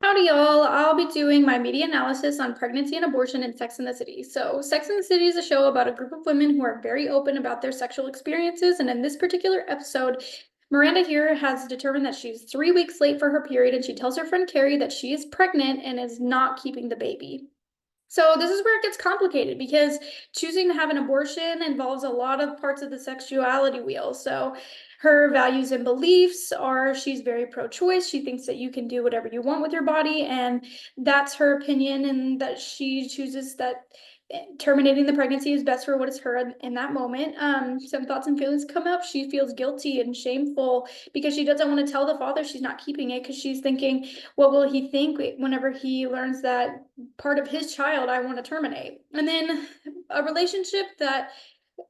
Howdy, y'all. I'll be doing my media analysis on pregnancy and abortion in Sex and the City. So, Sex and the City is a show about a group of women who are very open about their sexual experiences. And in this particular episode, Miranda here has determined that she's 3 weeks late for her period, and she tells her friend Carrie that she is pregnant and is not keeping the baby. So this is where it gets complicated because choosing to have an abortion involves a lot of parts of the sexuality wheel. So her values and beliefs are she's very pro-choice. She thinks that you can do whatever you want with your body, and that's her opinion, and that she chooses that terminating the pregnancy is best for what is her in that moment. Some thoughts and feelings come up. She feels guilty and shameful because she doesn't want to tell the father she's not keeping it because she's thinking, what will he think whenever he learns that part of his child I want to terminate? And then a relationship that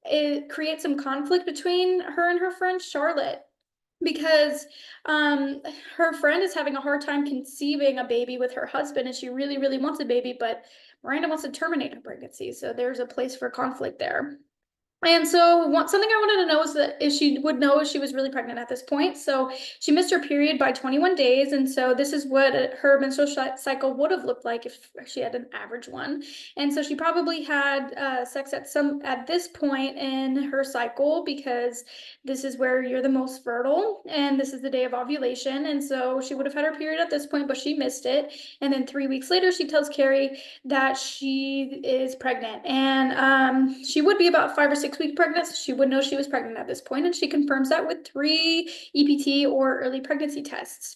it creates some conflict between her and her friend Charlotte because her friend is having a hard time conceiving a baby with her husband, and she really, really wants a baby, but Miranda wants to terminate her pregnancy. So there's a place for conflict there. And so something I wanted to know is that if she would know if she was really pregnant at this point. So she missed her period by 21 days. And so this is what her menstrual cycle would have looked like if she had an average one. And so she probably had sex at this point in her cycle because this is where you're the most fertile and this is the day of ovulation. And so she would have had her period at this point, but she missed it. And then 3 weeks later, she tells Carrie that she is pregnant, and she would be about 5 or 6 week pregnant. So she would know she was pregnant at this point, and she confirms that with 3 EPT or early pregnancy tests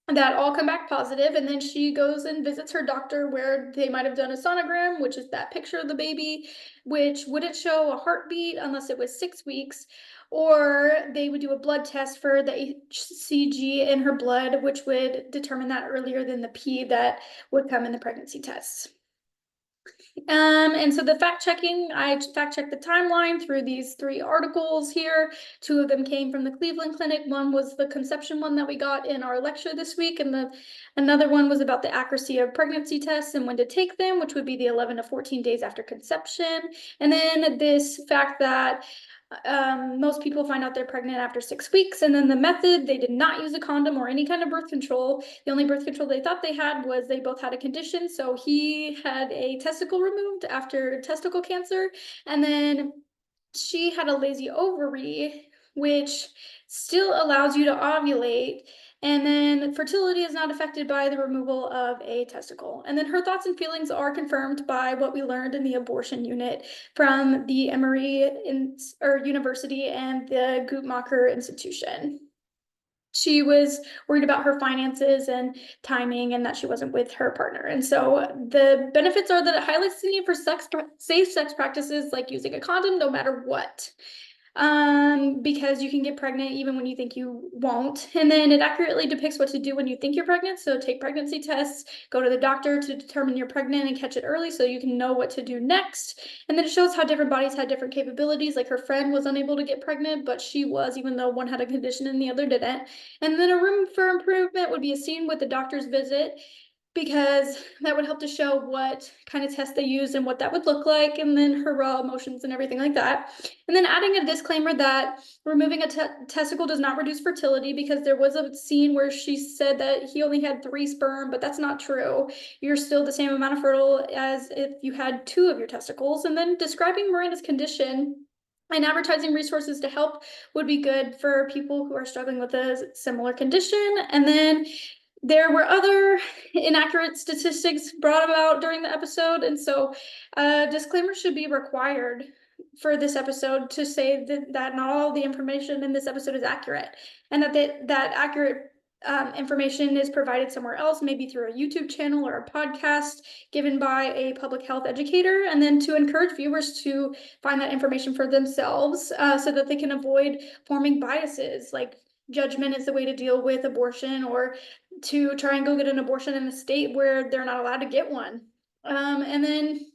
that all come back positive. And then she goes and visits her doctor where they might have done a sonogram, which is that picture of the baby, which wouldn't show a heartbeat unless it was 6 weeks, or they would do a blood test for the HCG in her blood, which would determine that earlier than the P that would come in the pregnancy tests. And so the fact checking, I fact checked the timeline through these 3 articles here. 2 of them came from the Cleveland Clinic. One was the conception one that we got in our lecture this week, and another one was about the accuracy of pregnancy tests and when to take them, which would be the 11 to 14 days after conception. And then this fact that most people find out they're pregnant after 6 weeks. And then the method, they did not use a condom or any kind of birth control. The only birth control they thought they had was they both had a condition. So he had a testicle removed after testicle cancer. And then she had a lazy ovary, which still allows you to ovulate. And then fertility is not affected by the removal of a testicle. And then her thoughts and feelings are confirmed by what we learned in the abortion unit from the Emory University and the Guttmacher Institution. She was worried about her finances and timing and that she wasn't with her partner. And so the benefits are that it highlights the need for safe sex practices like using a condom no matter what, because you can get pregnant even when you think you won't. And then it accurately depicts what to do when you think you're pregnant. So take pregnancy tests, go to the doctor to determine you're pregnant and catch it early so you can know what to do next. And then it shows how different bodies had different capabilities. Like her friend was unable to get pregnant, but she was, even though one had a condition and the other didn't. And then a room for improvement would be a scene with the doctor's visit, because that would help to show what kind of test they use and what that would look like, and then her raw emotions and everything like that. And then adding a disclaimer that removing a testicle does not reduce fertility, because there was a scene where she said that he only had 3 sperm, but that's not true. You're still the same amount of fertile as if you had 2 of your testicles. And then describing Miranda's condition and advertising resources to help would be good for people who are struggling with a similar condition. And then there were other inaccurate statistics brought about during the episode, and so disclaimer should be required for this episode to say that not all the information in this episode is accurate, and that accurate information is provided somewhere else, maybe through a YouTube channel or a podcast given by a public health educator, and then to encourage viewers to find that information for themselves so that they can avoid forming biases like judgment is the way to deal with abortion, or to try and go get an abortion in a state where they're not allowed to get one. And then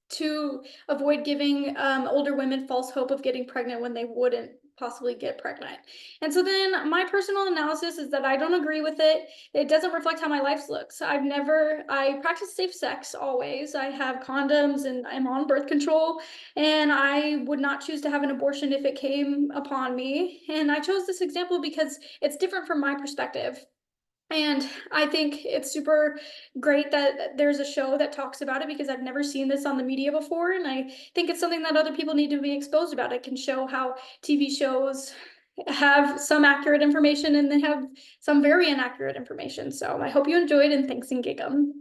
to avoid giving older women false hope of getting pregnant when they wouldn't possibly get pregnant. And so then my personal analysis is that I don't agree with it. It doesn't reflect how my life looks. I practice safe sex always. I have condoms and I'm on birth control, and I would not choose to have an abortion if it came upon me. And I chose this example because it's different from my perspective. And I think it's super great that there's a show that talks about it, because I've never seen this on the media before. And I think it's something that other people need to be exposed about. It can show how TV shows have some accurate information and they have some very inaccurate information. So I hope you enjoyed, and thanks, and Gig'em.